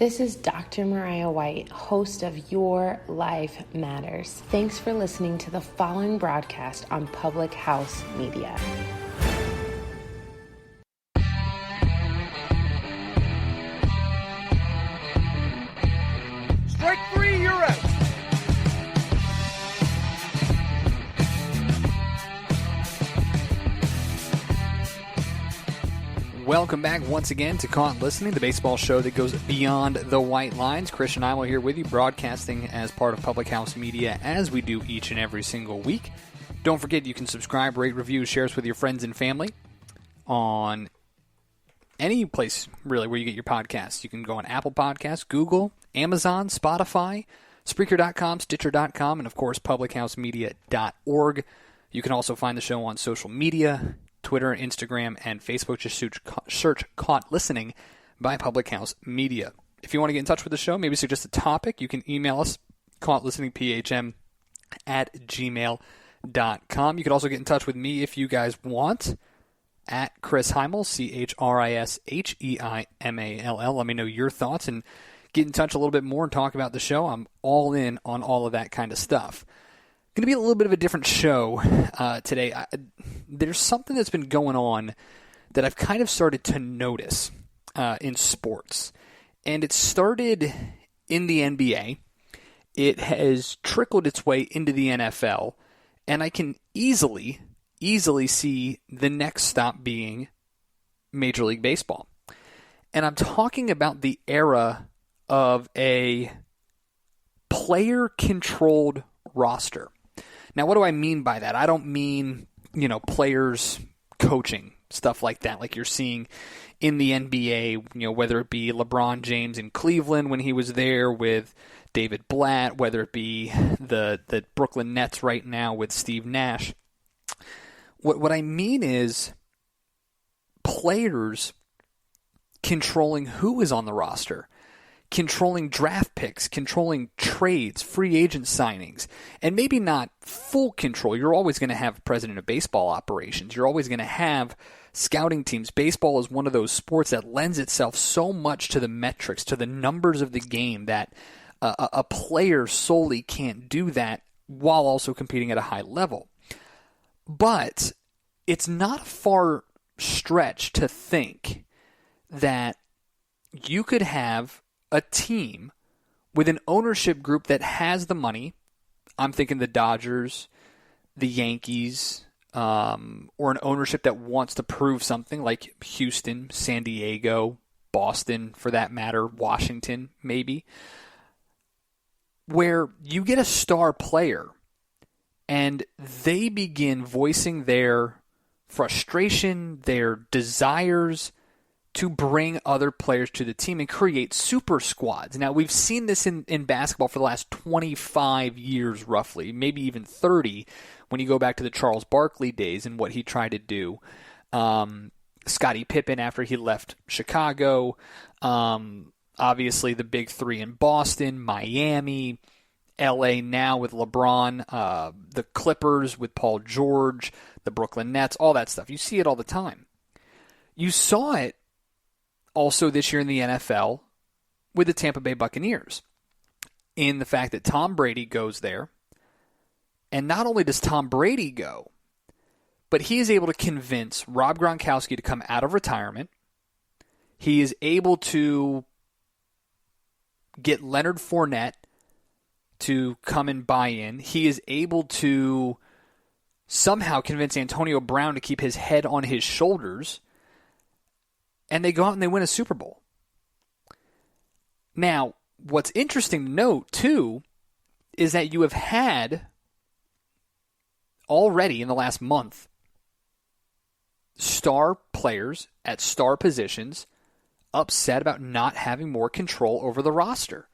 This is Dr. Mariah White, host of Your Life Matters. Thanks for listening to the following broadcast on Public House Media. Strike three, you're out. Welcome back once again to Caught Listening, the baseball show that goes beyond the white lines. Christian Heimall here with you, broadcasting as part of Public House Media as we do each and every single week. Don't forget you can subscribe, rate, review, share us with your friends and family on any place really where you get your podcasts. You can go on Apple Podcasts, Google, Amazon, Spotify, Spreaker.com, Stitcher.com, and of course publichousemedia.org. You can also find the show on social media, Twitter, Instagram, and Facebook. Just search Caught Listening by Public House Media. If you want to get in touch with the show, maybe suggest a topic, you can email us, caughtlisteningphm@gmail.com. You can also get in touch with me if you guys want, at Chris Heimall, ChrisHeimal. Let me know your thoughts and get in touch a little bit more and talk about the show. I'm all in on all of that kind of stuff. Going to be a little bit of a different show today. There's something that's been going on that I've kind of started to notice in sports. And it started in the NBA. It has trickled its way into the NFL. And I can easily see the next stop being Major League Baseball. And I'm talking about the era of a player-controlled roster. Now, what do I mean by that? I don't mean, players coaching, stuff like that, like you're seeing in the NBA, whether it be LeBron James in Cleveland when he was there with David Blatt, whether it be the Brooklyn Nets right now with Steve Nash. What I mean is players controlling who is on the roster, controlling draft picks, controlling trades, free agent signings, and maybe not full control. You're always going to have president of baseball operations. You're always going to have scouting teams. Baseball is one of those sports that lends itself so much to the metrics, to the numbers of the game, that a player solely can't do that while also competing at a high level. But it's not a far stretch to think that you could have a team with an ownership group that has the money. I'm thinking the Dodgers, the Yankees, or an ownership that wants to prove something like Houston, San Diego, Boston, for that matter, Washington, maybe, where you get a star player and they begin voicing their frustration, their desires to bring other players to the team and create super squads. Now, we've seen this in basketball for the last 25 years, roughly, maybe even 30, when you go back to the Charles Barkley days and what he tried to do. Scottie Pippen after he left Chicago, obviously the big three in Boston, Miami, LA now with LeBron, the Clippers with Paul George, the Brooklyn Nets, all that stuff. You see it all the time. You saw it also this year in the NFL with the Tampa Bay Buccaneers, in the fact that Tom Brady goes there. And not only does Tom Brady go, but he is able to convince Rob Gronkowski to come out of retirement. He is able to get Leonard Fournette to come and buy in. He is able to somehow convince Antonio Brown to keep his head on his shoulders. And they go out and they win a Super Bowl. Now, what's interesting to note, too, is that you have had already in the last month star players at star positions upset about not having more control over the roster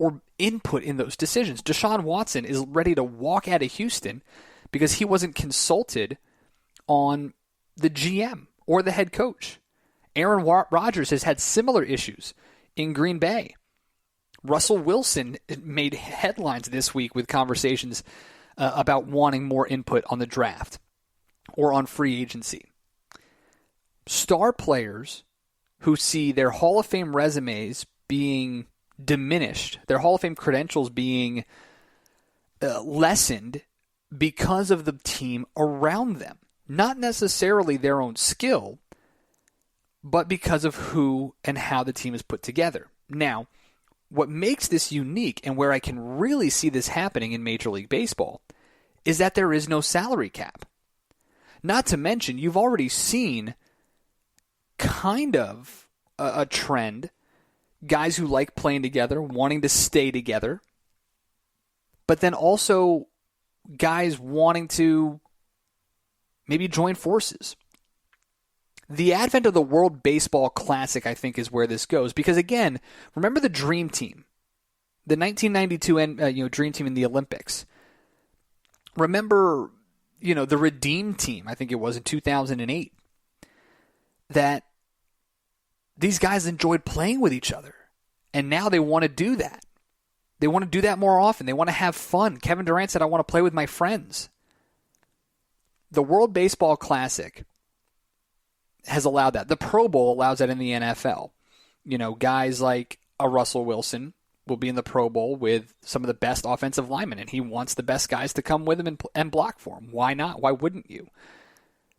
or input in those decisions. Deshaun Watson is ready to walk out of Houston because he wasn't consulted on the GM or the head coach. Aaron Rodgers has had similar issues in Green Bay. Russell Wilson made headlines this week with conversations about wanting more input on the draft or on free agency. Star players who see their Hall of Fame resumes being diminished, their Hall of Fame credentials being lessened because of the team around them. Not necessarily their own skill, but because of who and how the team is put together. Now, what makes this unique and where I can really see this happening in Major League Baseball is that there is no salary cap. Not to mention, you've already seen kind of a trend, guys who like playing together, wanting to stay together, but then also guys wanting to maybe join forces. The advent of the World Baseball Classic, I think, is where this goes. Because, again, remember the Dream Team, the 1992 Dream Team in the Olympics. Remember, the Redeem Team, I think it was in 2008, that these guys enjoyed playing with each other. And now they want to do that. They want to do that more often. They want to have fun. Kevin Durant said, I want to play with my friends. The World Baseball Classic has allowed that. The Pro Bowl allows that in the NFL. Guys like a Russell Wilson will be in the Pro Bowl with some of the best offensive linemen, and he wants the best guys to come with him and block for him. Why not? Why wouldn't you?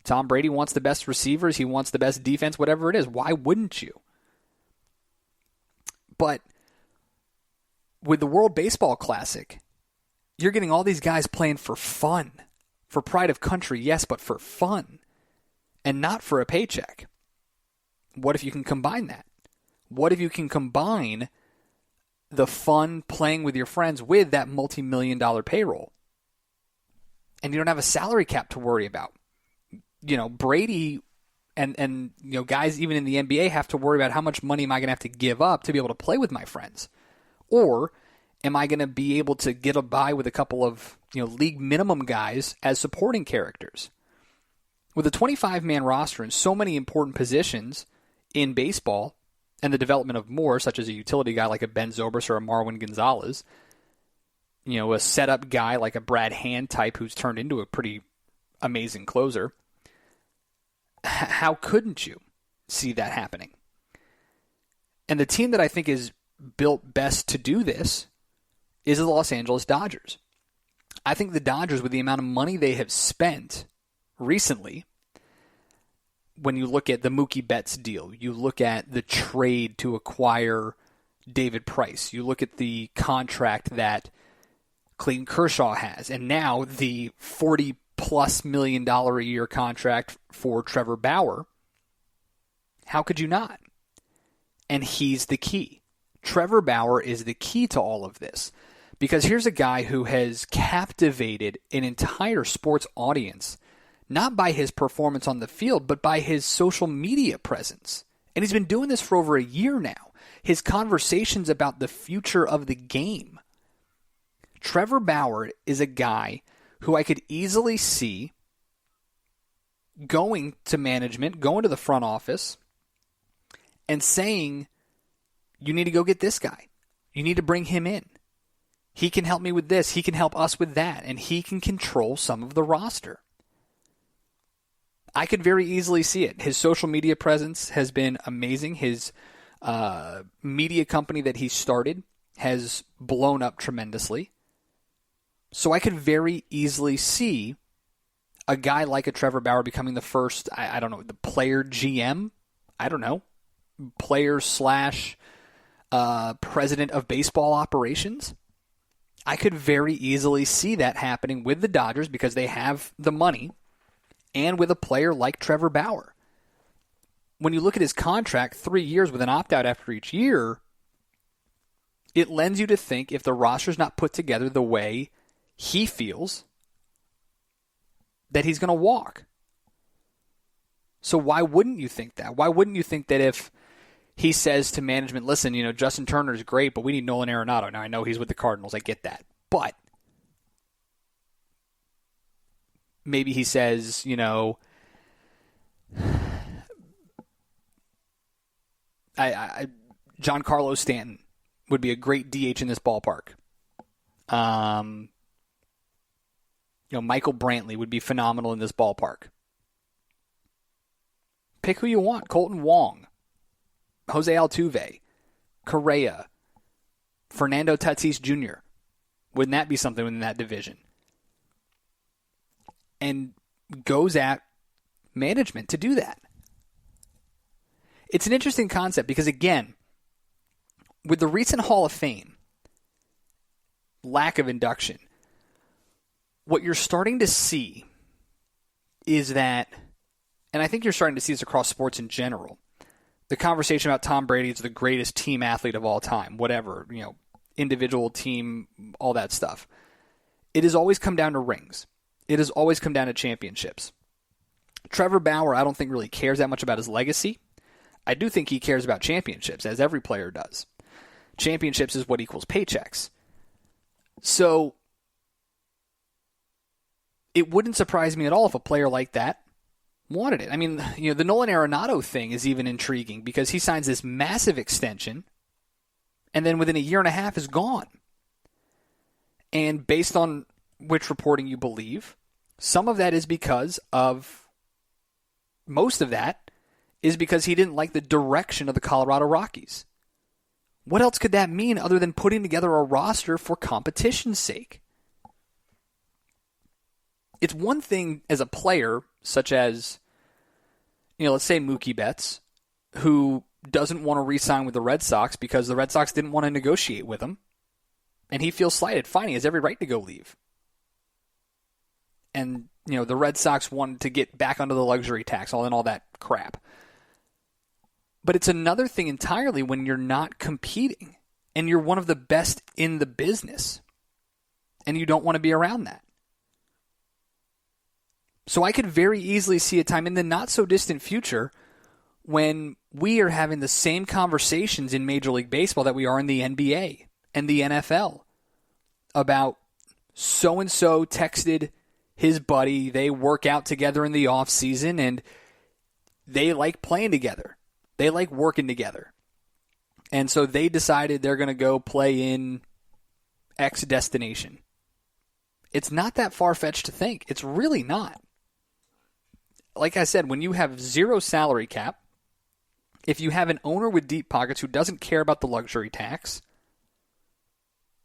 Tom Brady wants the best receivers. He wants the best defense, whatever it is. Why wouldn't you? But with the World Baseball Classic, you're getting all these guys playing for fun. For pride of country, yes, but for fun. And not for a paycheck. What if you can combine that? What if you can combine the fun playing with your friends with that multi-million-dollar payroll? And you don't have a salary cap to worry about. Brady and guys even in the NBA have to worry about how much money am I going to have to give up to be able to play with my friends? Or am I going to be able to get by with a couple of league minimum guys as supporting characters? With a 25-man roster and so many important positions in baseball and the development of more, such as a utility guy like a Ben Zobrist or a Marwin Gonzalez, a setup guy like a Brad Hand type who's turned into a pretty amazing closer, how couldn't you see that happening? And the team that I think is built best to do this is the Los Angeles Dodgers. I think the Dodgers, with the amount of money they have spent recently, when you look at the Mookie Betts deal, you look at the trade to acquire David Price, you look at the contract that Clayton Kershaw has, and now the $40+ million a year contract for Trevor Bauer, how could you not? And he's the key. Trevor Bauer is the key to all of this. Because here's a guy who has captivated an entire sports audience, not by his performance on the field, but by his social media presence. And he's been doing this for over a year now. His conversations about the future of the game. Trevor Bauer is a guy who I could easily see going to management, going to the front office, and saying, you need to go get this guy. You need to bring him in. He can help me with this. He can help us with that. And he can control some of the roster. I could very easily see it. His social media presence has been amazing. His media company that he started has blown up tremendously. So I could very easily see a guy like a Trevor Bauer becoming the first, I don't know, the player GM? I don't know. Player slash president of baseball operations? I could very easily see that happening with the Dodgers because they have the money, and with a player like Trevor Bauer. When you look at his contract, 3 years with an opt-out after each year, it lends you to think if the roster's not put together the way he feels, that he's going to walk. So why wouldn't you think that? Why wouldn't you think that if he says to management, listen, Justin Turner's great, but we need Nolan Arenado. Now, I know he's with the Cardinals. I get that. But maybe he says, Giancarlo Stanton would be a great DH in this ballpark. Michael Brantley would be phenomenal in this ballpark. Pick who you want. Colton Wong, Jose Altuve, Correa, Fernando Tatis Jr. Wouldn't that be something in that division? And goes at management to do that. It's an interesting concept because, again, with the recent Hall of Fame, lack of induction, what you're starting to see is that, and I think you're starting to see this across sports in general, the conversation about Tom Brady is the greatest team athlete of all time, whatever, individual, team, all that stuff. It has always come down to rings. It has always come down to championships. Trevor Bauer, I don't think really cares that much about his legacy. I do think he cares about championships, as every player does. Championships is what equals paychecks. So it wouldn't surprise me at all if a player like that wanted it. I mean, the Nolan Arenado thing is even intriguing because he signs this massive extension and then within a year and a half is gone. And based on which reporting you believe, some of that is because of, most of that is because he didn't like the direction of the Colorado Rockies. What else could that mean other than putting together a roster for competition's sake? It's one thing as a player, such as, let's say Mookie Betts, who doesn't want to re-sign with the Red Sox because the Red Sox didn't want to negotiate with him, and he feels slighted. Fine, he has every right to go leave. And, the Red Sox wanted to get back under the luxury tax, all that crap. But it's another thing entirely when you're not competing and you're one of the best in the business and you don't want to be around that. So I could very easily see a time in the not so distant future when we are having the same conversations in Major League Baseball that we are in the NBA and the NFL about so-and-so texted his buddy, they work out together in the off season and they like playing together. They like working together. And so they decided they're going to go play in X destination. It's not that far-fetched to think. It's really not. Like I said, when you have zero salary cap, if you have an owner with deep pockets who doesn't care about the luxury tax,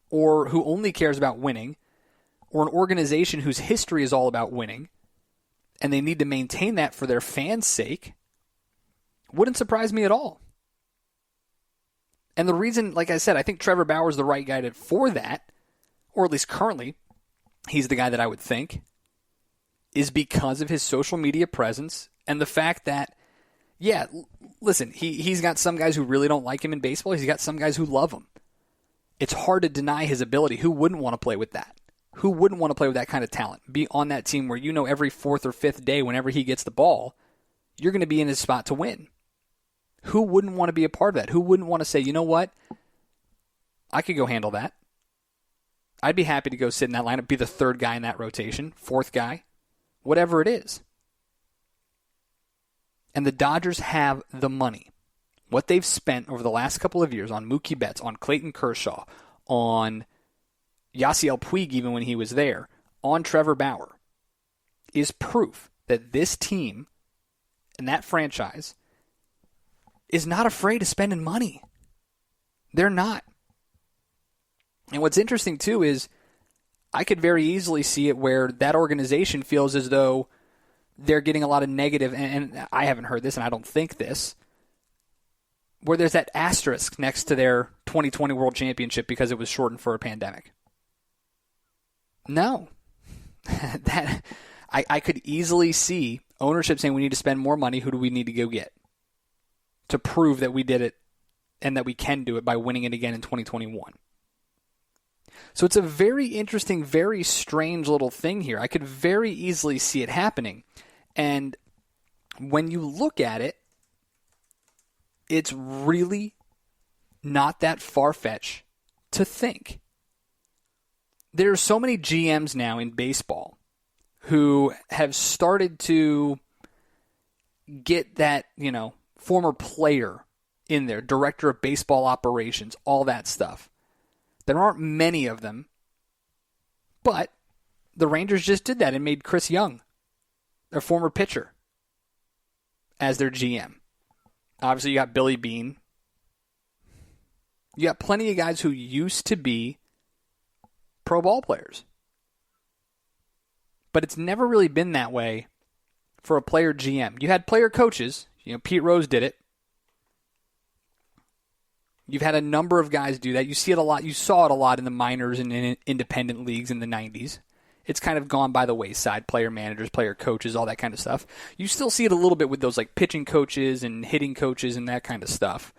or who only cares about winning, or an organization whose history is all about winning, and they need to maintain that for their fans' sake, wouldn't surprise me at all. And the reason, like I said, I think Trevor Bauer is the right guy for that, or at least currently, he's the guy that I would think, is because of his social media presence and the fact that, listen, he's got some guys who really don't like him in baseball. He's got some guys who love him. It's hard to deny his ability. Who wouldn't want to play with that? Who wouldn't want to play with that kind of talent? Be on that team where every fourth or fifth day, whenever he gets the ball, you're going to be in his spot to win. Who wouldn't want to be a part of that? Who wouldn't want to say, you know what? I could go handle that. I'd be happy to go sit in that lineup, be the third guy in that rotation, fourth guy, whatever it is. And the Dodgers have the money. What they've spent over the last couple of years on Mookie Betts, on Clayton Kershaw, on Yasiel Puig even when he was there, on Trevor Bauer, is proof that this team and that franchise is not afraid of spending money. They're not. And what's interesting, too, is I could very easily see it where that organization feels as though they're getting a lot of negative, and I haven't heard this, and I don't think this, where there's that asterisk next to their 2020 World Championship because it was shortened for a pandemic. No. I could easily see ownership saying we need to spend more money. Who do we need to go get to prove that we did it and that we can do it by winning it again in 2021? So it's a very interesting, very strange little thing here. I could very easily see it happening. And when you look at it, it's really not that far-fetched to think. There are so many GMs now in baseball who have started to get that, former player in there, director of baseball operations, all that stuff. There aren't many of them, but the Rangers just did that and made Chris Young, their former pitcher, as their GM. Obviously, you got Billy Beane. You got plenty of guys who used to be pro ball players. But it's never really been that way for a player GM. You had player coaches. Pete Rose did it. You've had a number of guys do that. You see it a lot. You saw it a lot in the minors and in independent leagues in the 90s. It's kind of gone by the wayside. Player managers, player coaches, all that kind of stuff. You still see it a little bit with those like pitching coaches and hitting coaches and that kind of stuff.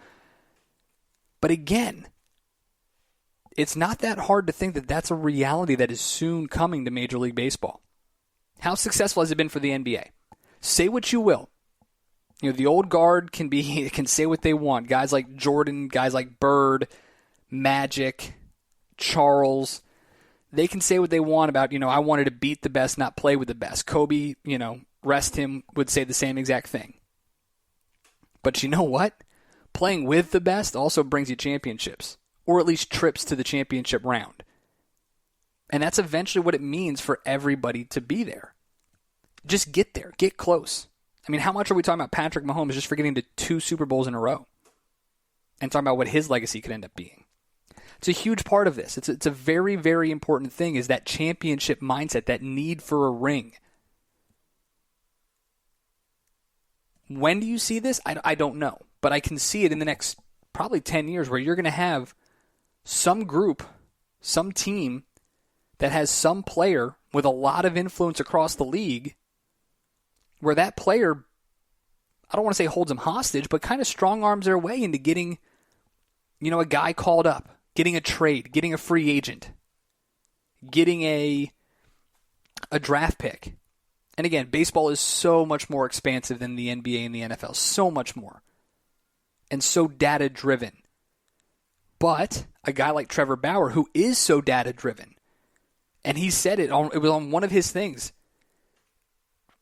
But again, it's not that hard to think that that's a reality that is soon coming to Major League Baseball. How successful has it been for the NBA? Say what you will. The old guard can say what they want. Guys like Jordan, guys like Bird, Magic, Charles, they can say what they want about, I wanted to beat the best, not play with the best. Kobe, rest him, would say the same exact thing. But you know what? Playing with the best also brings you championships, or at least trips to the championship round. And that's eventually what it means for everybody to be there. Just get there. Get close. I mean, how much are we talking about Patrick Mahomes just for getting to 2 Super Bowls in a row? And talking about what his legacy could end up being. It's a huge part of this. It's a very, very important thing, is that championship mindset, that need for a ring. When do you see this? I don't know. But I can see it in the next probably 10 years where you're going to have some group, some team that has some player with a lot of influence across the league where that player, I don't want to say holds them hostage, but kind of strong arms their way into getting, a guy called up, getting a trade, getting a free agent, getting a draft pick. And again, baseball is so much more expansive than the NBA and the NFL, so much more. And so data-driven. But a guy like Trevor Bauer, who is so data-driven, and he said it was on one of his things,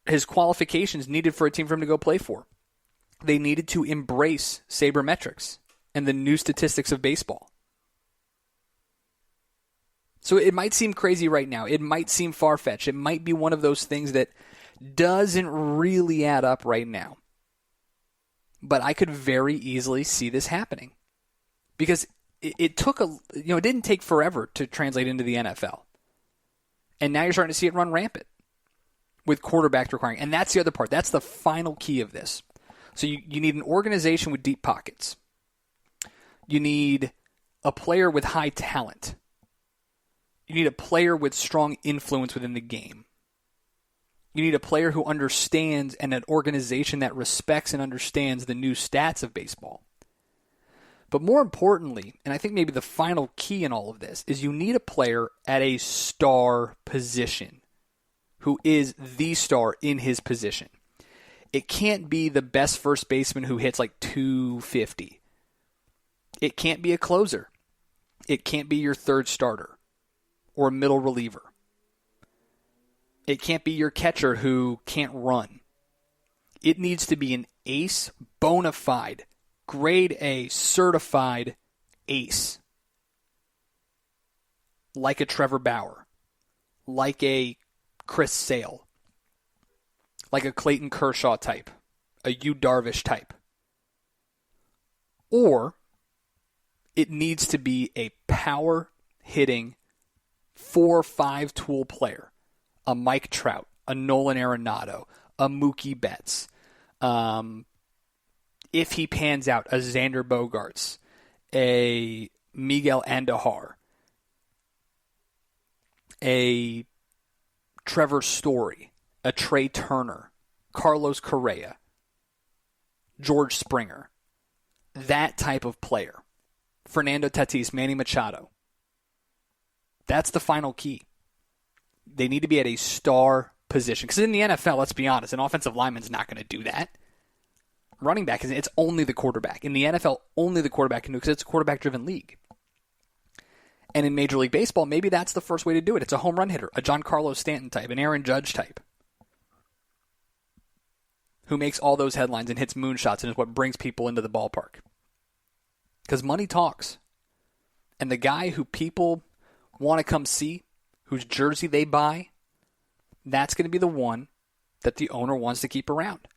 his qualifications needed for a team for him to go play for. They needed to embrace sabermetrics and the new statistics of baseball. So it might seem crazy right now. It might seem far-fetched. It might be one of those things that doesn't really add up right now. But I could very easily see this happening. Because it took it didn't take forever to translate into the NFL. And now you're starting to see it run rampant with quarterbacks requiring. And that's the other part. That's the final key of this. So you need an organization with deep pockets. You need a player with high talent. You need a player with strong influence within the game. You need a player who understands, and an organization that respects and understands the new stats of baseball. But more importantly, and I think maybe the final key in all of this, is you need a player at a star position who is the star in his position. It can't be the best first baseman who hits like 250. It can't be a closer. It can't be your third starter or a middle reliever. It can't be your catcher who can't run. It needs to be an ace, bona fide, grade A, certified ace. Like a Trevor Bauer. Like a Chris Sale. Like a Clayton Kershaw type. A Yu Darvish type. Or it needs to be a power-hitting 4-5 tool player. A Mike Trout, a Nolan Arenado, a Mookie Betts. If he pans out, a Xander Bogaerts, a Miguel Andujar, a Trevor Story, a Trey Turner, Carlos Correa, George Springer. That type of player. Fernando Tatis, Manny Machado. That's the final key. They need to be at a star position. Because in the NFL, let's be honest, an offensive lineman's not going to do that. Running back, it's only the quarterback. In the NFL, only the quarterback can do it because it's a quarterback-driven league. And in Major League Baseball, maybe that's the first way to do it. It's a home run hitter, a Giancarlo Stanton type, an Aaron Judge type, who makes all those headlines and hits moonshots and is what brings people into the ballpark. Because money talks. And the guy who people want to come see, whose jersey they buy, that's going to be the one that the owner wants to keep around.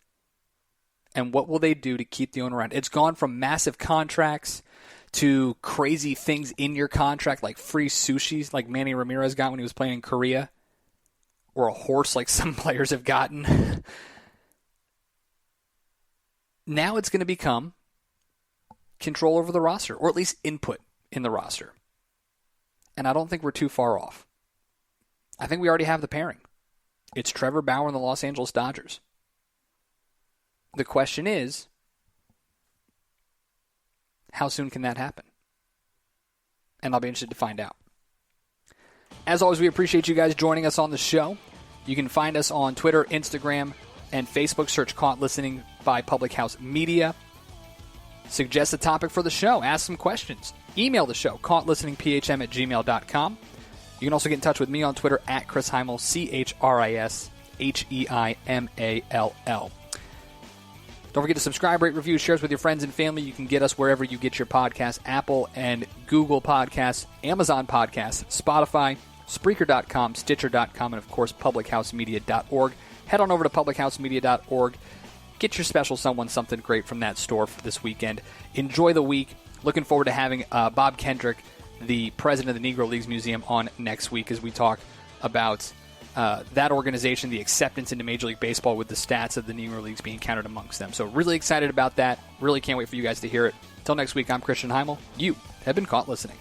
And what will they do to keep the owner around? It's gone from massive contracts to crazy things in your contract like free sushi like Manny Ramirez got when he was playing in Korea, or a horse like some players have gotten. Now it's going to become control over the roster, or at least input in the roster. And I don't think we're too far off. I think we already have the pairing. It's Trevor Bauer and the Los Angeles Dodgers. The question is, how soon can that happen? And I'll be interested to find out. As always, we appreciate you guys joining us on the show. You can find us on Twitter, Instagram, and Facebook. Search Caught Listening by Public House Media. Suggest a topic for the show. Ask some questions. Email the show, caughtlsteningphm@gmail.com. You can also get in touch with me on Twitter at Chris Heimall, ChrisHeimall. Don't forget to subscribe, rate, review, share us with your friends and family. You can get us wherever you get your podcasts, Apple and Google Podcasts, Amazon Podcasts, Spotify, Spreaker.com, Stitcher.com, and, of course, publichousemedia.org. Head on over to publichousemedia.org. Get your special someone something great from that store for this weekend. Enjoy the week. Looking forward to having Bob Kendrick, the president of the Negro Leagues Museum, on next week as we talk about that organization, the acceptance into Major League Baseball with the stats of the Negro Leagues being counted amongst them. So really excited about that. Really can't wait for you guys to hear it. Until next week, I'm Christian Heimall. You have been caught listening.